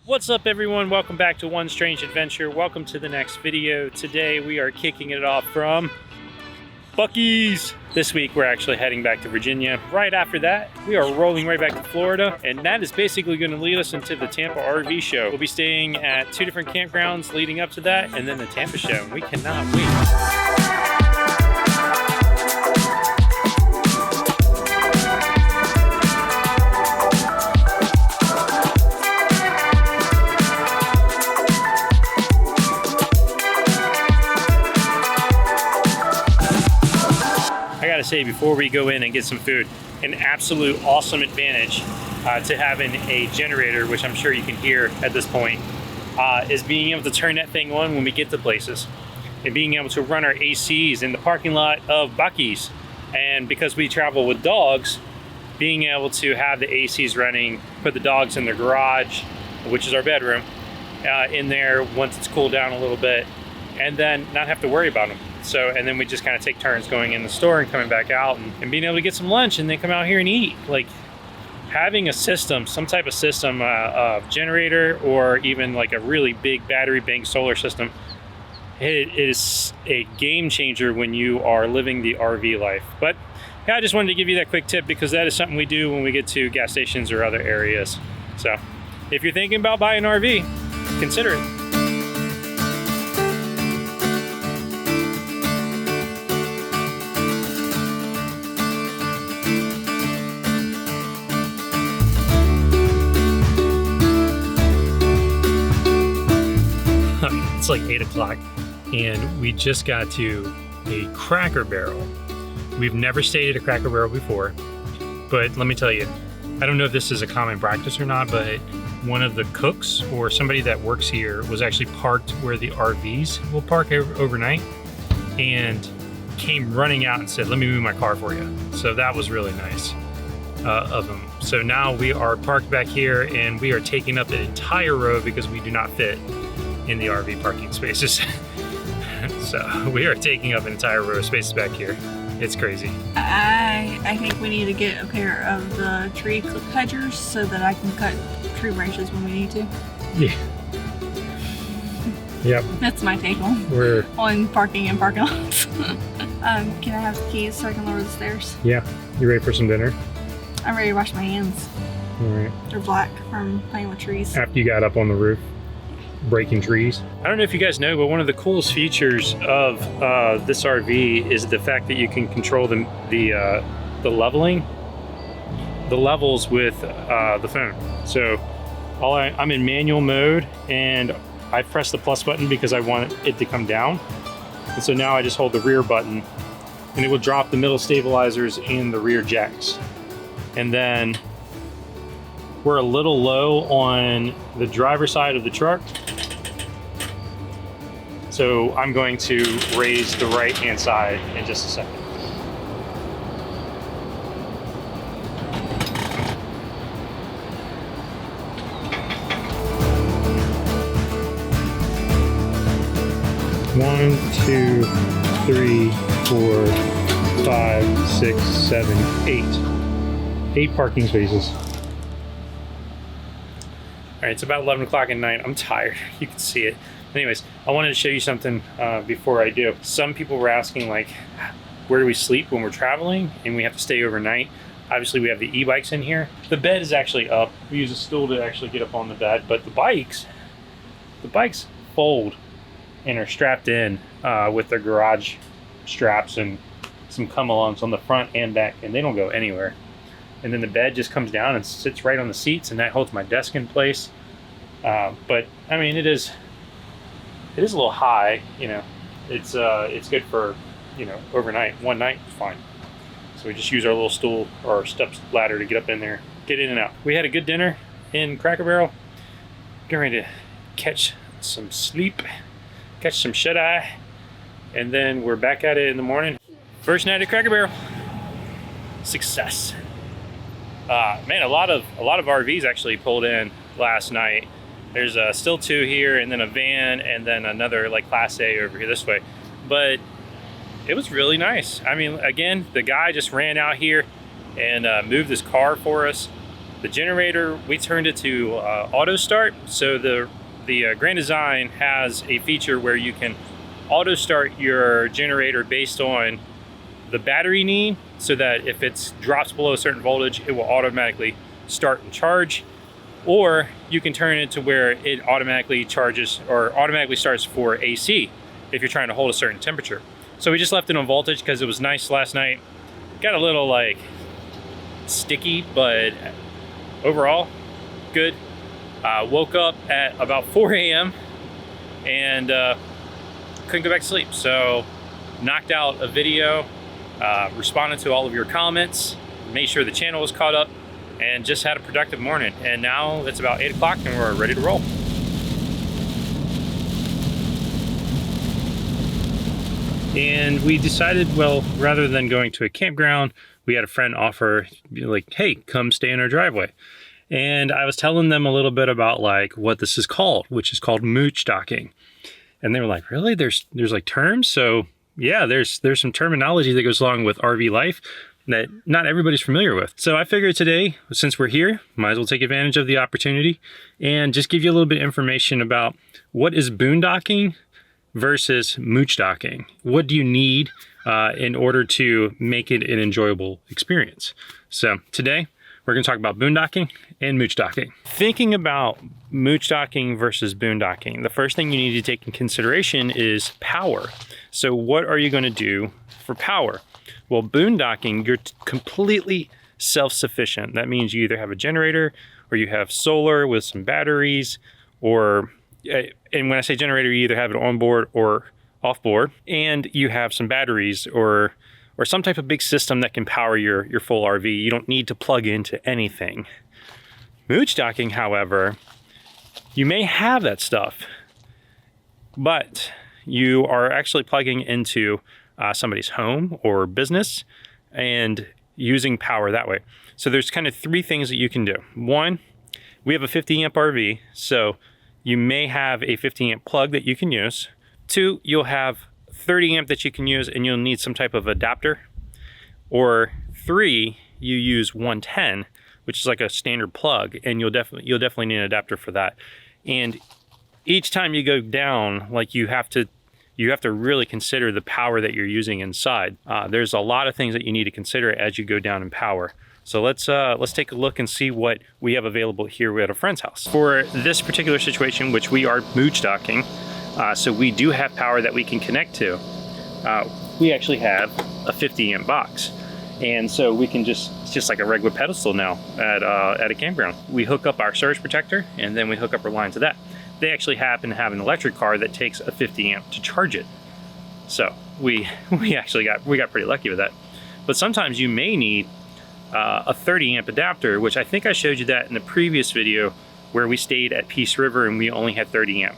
What's up everyone, welcome back to One Strange Adventure. Welcome to the next video. Today we are kicking it off from Buc-ee's. This week we're actually heading back to Virginia. Right after that, we are rolling right back to Florida, and that is basically going to lead us into the Tampa RV show. We'll be staying at 2 different campgrounds leading up to that, and then the Tampa show. We cannot wait. Say before we go in and get some food, an absolute awesome advantage to having a generator, which I'm sure you can hear at this point, is being able to turn that thing on when we get to places and being able to run our ACs in the parking lot of Buc-ee's. And because we travel with dogs, being able to have the ACs running, put the dogs in the garage, which is our bedroom, in there once it's cooled down a little bit, and then not have to worry about them. So, and then we just kind of take turns going in the store and coming back out and being able to get some lunch and then come out here and eat. Like having a system, some type of system, of generator or even like a really big battery bank solar system, it is a game changer when you are living the RV life. But yeah, I just wanted to give you that quick tip because that is something we do when we get to gas stations or other areas. So if you're thinking about buying an RV, consider it. It's like 8 o'clock and we just got to a Cracker Barrel. We've never stayed at a Cracker Barrel before, but let me tell you, I don't know if this is a common practice or not, but one of the cooks or somebody that works here was actually parked where the RVs will park overnight and came running out and said, "Let me move my car for you." So that was really nice of him. So now we are parked back here and we are taking up an entire row because we do not fit in the RV parking spaces. So we are taking up an entire row of spaces back here. It's crazy. I think we need to get a pair of the tree hedgers so that I can cut tree branches when we need to. Yeah. Yep. That's my take on parking and parking lots. Can I have the keys so I can lower the stairs? Yeah. You ready for some dinner? I'm ready to wash my hands. All right. They're black from playing with trees. After you got up on the roof breaking trees. I don't know if you guys know, but one of the coolest features of this RV is the fact that you can control the leveling, the levels with the phone. So I'm in manual mode and I press the plus button because I want it to come down. And so now I just hold the rear button and it will drop the middle stabilizers and the rear jacks. And then we're a little low on the driver's side of the truck. So I'm going to raise the right-hand side in just a second. One, two, three, 4, 5, 6, 7, 8. 8 parking spaces. All right, it's about 11 o'clock at night. I'm tired, you can see it. Anyways, I wanted to show you something before I do. Some people were asking like, where do we sleep when we're traveling and we have to stay overnight? Obviously we have the e-bikes in here. The bed is actually up. We use a stool to actually get up on the bed, but the bikes fold and are strapped in with their garage straps and some come-alongs on the front and back, and they don't go anywhere. And then the bed just comes down and sits right on the seats, and that holds my desk in place. But I mean, it is a little high, you know. It's good for, you know, overnight. One night, fine. So we just use our little stool or our steps ladder to get up in there, get in and out. We had a good dinner in Cracker Barrel. Getting ready to catch some sleep, catch some shut-eye, and then we're back at it in the morning. First night at Cracker Barrel. Success. Man, a lot of RVs actually pulled in last night. There's still 2 here, and then a van, and then another like Class A over here this way. But it was really nice. I mean, again, the guy just ran out here and moved his car for us. The generator, we turned it to auto start. So the Grand Design has a feature where you can auto start your generator based on the battery need, so that if it drops below a certain voltage, it will automatically start and charge. Or you can turn it to where it automatically charges or automatically starts for AC if you're trying to hold a certain temperature. So we just left it on voltage because it was nice last night. Got a little like sticky, but overall good. Woke up at about 4 a.m. and couldn't go back to sleep. So knocked out a video, responded to all of your comments, made sure the channel was caught up, and just had a productive morning. And now it's about 8 o'clock and we're ready to roll. And we decided, well, rather than going to a campground, we had a friend offer, like, hey, come stay in our driveway. And I was telling them a little bit about like what this is called, which is called Moochdocking. And they were like, really? There's like terms? So yeah, there's some terminology that goes along with RV life that not everybody's familiar with. So I figured today, since we're here, might as well take advantage of the opportunity and just give you a little bit of information about what is boondocking versus moochdocking. What do you need in order to make it an enjoyable experience? So today, we're going to talk about boondocking and moochdocking. Thinking about moochdocking versus boondocking, the first thing you need to take in consideration is power. So what are you going to do for power? Well, boondocking, you're completely self-sufficient. That means you either have a generator or you have solar with some batteries, or, and when I say generator, you either have it on board or off board, and you have some batteries or some type of big system that can power your full RV. You don't need to plug into anything. Moochdocking, however, you may have that stuff, but you are actually plugging into somebody's home or business and using power that way. So there's kind of three things that you can do. One, we have a 50 amp RV, so you may have a 50 amp plug that you can use. Two, you'll have 30 amp that you can use and you'll need some type of adapter. Or three, you use 110, which is like a standard plug, and you'll definitely need an adapter for that. And each time you go down, like you have to really consider the power that you're using inside. There's a lot of things that you need to consider as you go down in power. So let's take a look and see what we have available here at a friend's house. For this particular situation, which we are moochdocking, so we do have power that we can connect to. We actually have a 50 amp box. And so we can it's just like a regular pedestal now at a campground. We hook up our surge protector and then we hook up our line to that. They actually happen to have an electric car that takes a 50 amp to charge it. So we got pretty lucky with that. But sometimes you may need a 30 amp adapter, which I think I showed you that in the previous video where we stayed at Peace River and we only had 30 amp.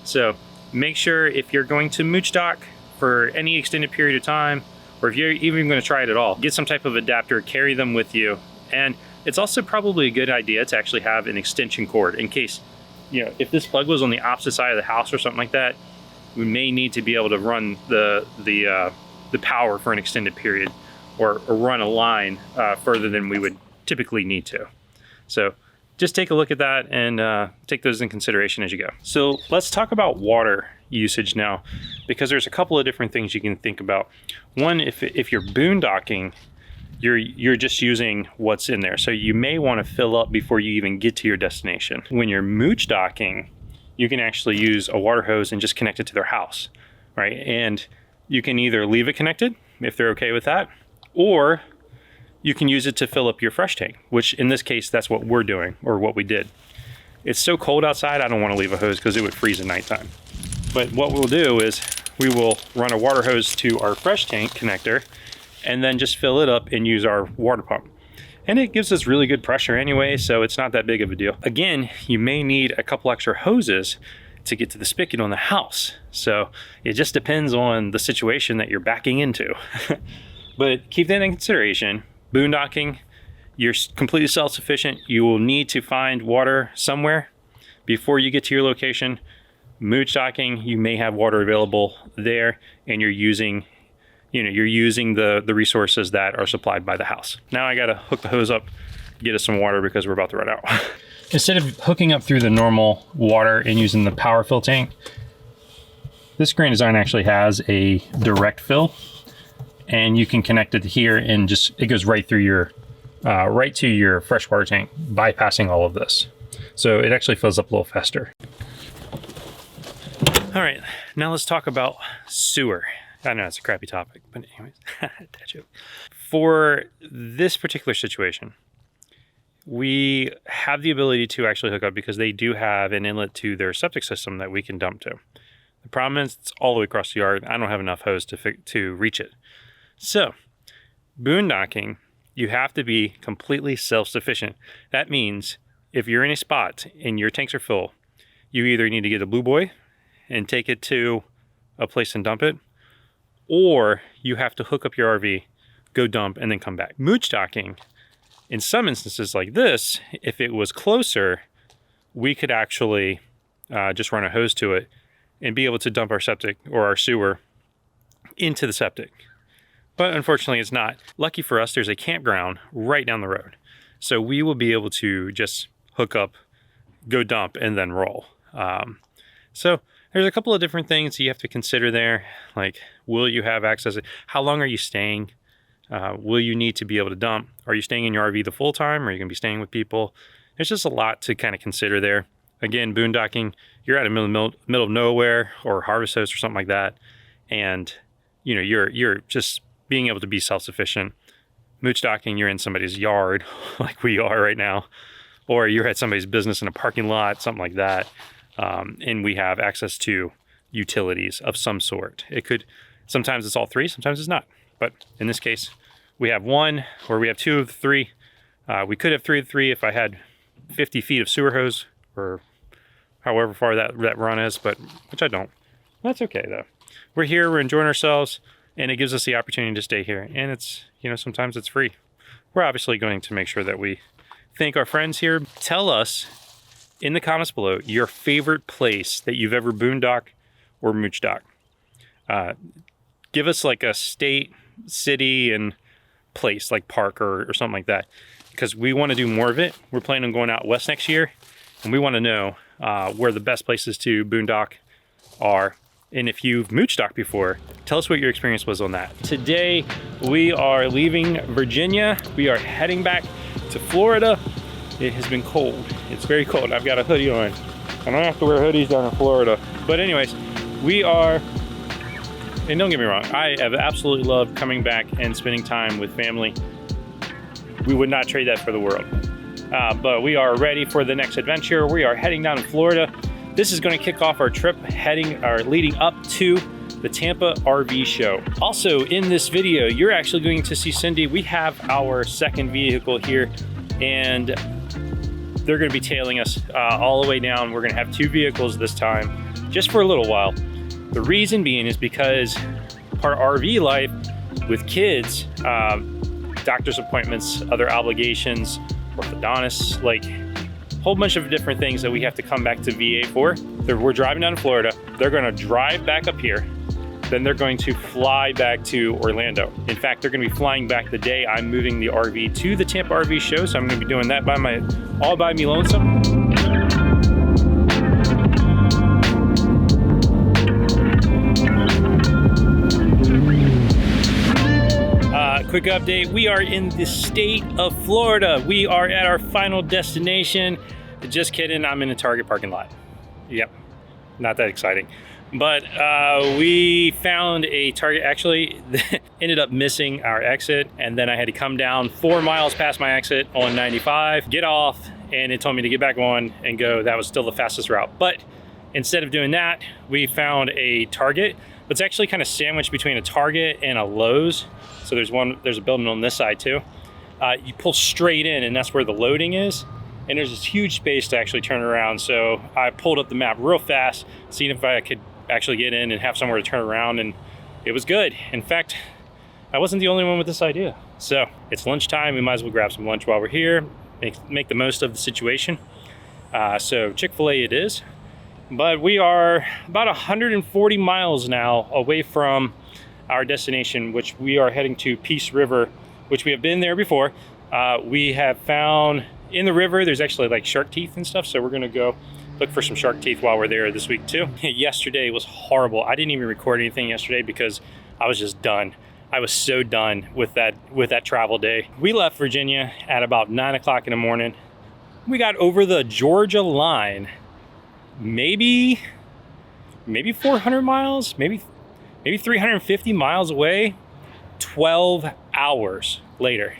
So make sure if you're going to moochdocking for any extended period of time, or if you're even going to try it at all, get some type of adapter, carry them with you. And it's also probably a good idea to actually have an extension cord in case, if this plug was on the opposite side of the house or something like that, we may need to be able to run the power for an extended period, or run a line further than we would typically need to. So just take a look at that and take those in consideration as you go. So let's talk about water usage now, because there's a couple of different things you can think about. One, if you're boondocking, you're just using what's in there. So you may want to fill up before you even get to your destination. When you're moochdocking, you can actually use a water hose and just connect it to their house, right? And you can either leave it connected if they're okay with that, or you can use it to fill up your fresh tank, which in this case, that's what we're doing, or what we did. It's so cold outside, I don't want to leave a hose because it would freeze at nighttime. But what we'll do is we will run a water hose to our fresh tank connector and then just fill it up and use our water pump. And it gives us really good pressure anyway, so it's not that big of a deal. Again, you may need a couple extra hoses to get to the spigot on the house. So it just depends on the situation that you're backing into. But keep that in consideration. Boondocking, you're completely self-sufficient. You will need to find water somewhere before you get to your location. Moochdocking, you may have water available there, and you're using the resources that are supplied by the house. Now I gotta hook the hose up get us some water because we're about to run out. Instead of hooking up through the normal water and using the power fill tank, this Grand Design actually has a direct fill, and you can connect it here and just, it goes right through your, right to your freshwater tank, bypassing all of this. So it actually fills up a little faster. All right, now let's talk about sewer. I know it's a crappy topic, but anyways, that joke. For this particular situation, we have the ability to actually hook up because they do have an inlet to their septic system that we can dump to. The problem is it's all the way across the yard. I don't have enough hose to reach it. So, boondocking, you have to be completely self-sufficient. That means if you're in a spot and your tanks are full, you either need to get a blue boy and take it to a place and dump it, or you have to hook up your RV, go dump, and then come back. Moochdocking, in some instances like this, if it was closer, we could actually just run a hose to it and be able to dump our septic or our sewer into the septic. But unfortunately it's not. Lucky for us, there's a campground right down the road. So we will be able to just hook up, go dump, and then roll. So there's a couple of different things you have to consider there. Like, will you have access? How long are you staying? Will you need to be able to dump? Are you staying in your RV the full time, or are you gonna be staying with people? There's just a lot to kind of consider there. Again, boondocking, you're out in the middle of nowhere or harvest host or something like that. And you know, you're just being able to be self-sufficient. Moochdocking, you're in somebody's yard like we are right now, or you're at somebody's business in a parking lot, something like that. And we have access to utilities of some sort. It could, sometimes it's all three, sometimes it's not. But in this case, we have one, or we have two of the three. We could have three of the three if I had 50 feet of sewer hose, or however far that run is, but which I don't. That's okay though. We're here, we're enjoying ourselves, and it gives us the opportunity to stay here. And it's, you know, sometimes it's free. We're obviously going to make sure that we thank our friends here. Tell us in the comments below your favorite place that you've ever boondocked or moochdocking. Give us like a state, city, and place, like park or something like that, because we want to do more of it. We're planning on going out west next year, and we want to know where the best places to boondock are. And if you've moochdocking before, tell us what your experience was on that. Today, we are leaving Virginia. We are heading back to Florida. It has been cold. It's very cold. I've got a hoodie on. I don't have to wear hoodies down in Florida. But anyways, we are, and don't get me wrong, I have absolutely loved coming back and spending time with family. We would not trade that for the world. But we are ready for the next adventure. We are heading down to Florida. This is going to kick off our trip leading up to the Tampa RV show. Also in this video, you're actually going to see Cindy. We have our second vehicle here, and they're going to be tailing us all the way down. We're going to have two vehicles this time, just for a little while. The reason being is because part RV life with kids, doctor's appointments, other obligations, orthodontists, like a whole bunch of different things that we have to come back to VA for. We're driving down to Florida. They're going to drive back up here. Then they're going to fly back to Orlando. In fact, they're going to be flying back the day I'm moving the RV to the Tampa RV show. So I'm going to be doing that all by me lonesome. Quick update, we are in the state of Florida. We are at our final destination. Just kidding, I'm in a Target parking lot. Yep, not that exciting. But we found a Target, actually ended up missing our exit, and then I had to come down 4 miles past my exit on 95, get off, and it told me to get back on and go. That was still the fastest route. But instead of doing that, we found a Target. It's actually kind of sandwiched between a Target and a Lowe's. So there's a building on this side too. You pull straight in, and that's where the loading is. And there's this huge space to actually turn around. So I pulled up the map real fast, seeing if I could actually get in and have somewhere to turn around, and it was good. In fact, I wasn't the only one with this idea. So it's lunchtime, we might as well grab some lunch while we're here, make the most of the situation. So Chick-fil-A it is. But we are about 140 miles now away from our destination, which we are heading to Peace River, which we have been there before. We have found in the river, there's actually like shark teeth and stuff. So we're gonna go look for some shark teeth while we're there this week too. Yesterday was horrible. I didn't even record anything yesterday because I was just done. I was so done with that travel day. We left Virginia at about 9 o'clock in the morning. We got over the Georgia line, maybe 400 miles, maybe 350 miles away. 12 hours later.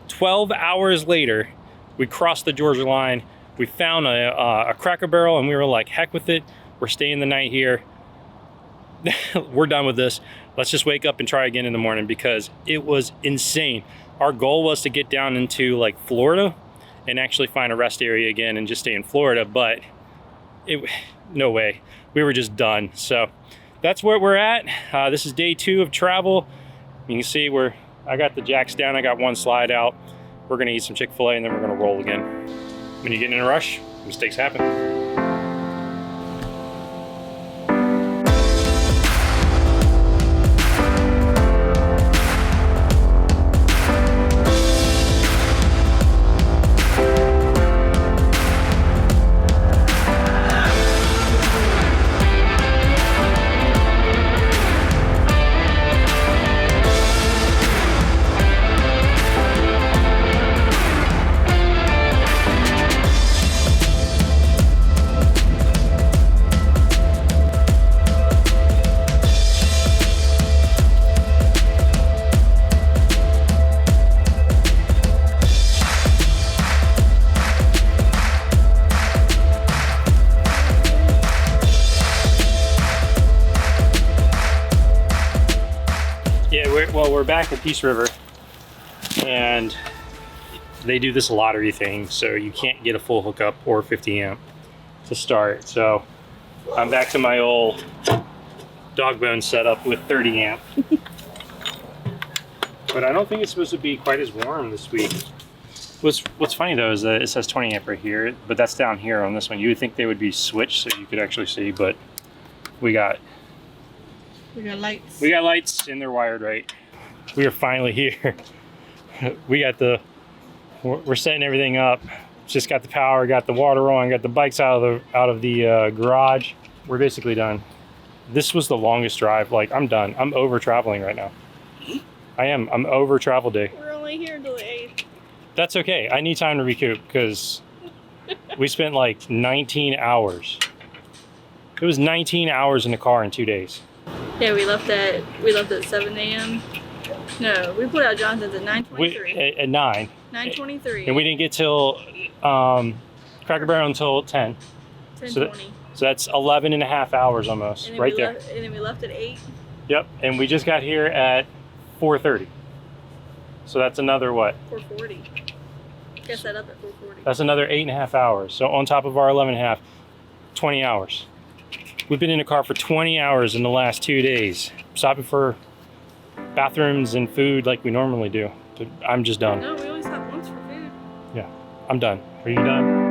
12 hours later, we crossed the Georgia line. We found a Cracker Barrel and we were like, heck with it. We're staying the night here. We're done with this. Let's just wake up and try again in the morning because it was insane. Our goal was to get down into like Florida and actually find a rest area again and just stay in Florida, but no way. We were just done. So that's where we're at. This is day 2 of travel. You can see I got the jacks down. I got one slide out. We're gonna eat some Chick-fil-A and then we're gonna roll again. When you get in a rush, mistakes happen. Well, we're back at Peace River and they do this lottery thing, so you can't get a full hookup or 50 amp to start. So I'm back to my old dog bone setup with 30 amp. But I don't think it's supposed to be quite as warm this week. What's funny though is that it says 20 amp right here, but that's down here on this one. You would think they would be switched so you could actually see, but we got lights. We got lights and they're wired right. We are finally here. We're setting everything up. Just got the power, got the water on, got the bikes out of the garage. We're basically done. This was the longest drive. Like, I'm done. I'm over traveling right now. I am. I'm over travel day. We're only here till the 8th. That's okay. I need time to recoup because we spent like 19 hours. It was 19 hours in the car in 2 days. Yeah, we left at 7 a.m. No, we put out Johnson's at 9:23. At 9. 9:23. And we didn't get till Cracker Barrel until 10. 10:20. So that's 11 and a half hours almost, right there. And then we left at 8. Yep, and we just got here at 4:30. So that's another what? 4:40. Guess that up at 4:40. That's another 8.5 hours. So on top of our 11.5, 20 hours. We've been in a car for 20 hours in the last 2 days, stopping for bathrooms and food like we normally do. But I'm just done. No, we only stop once for food. Yeah, I'm done. Are you done?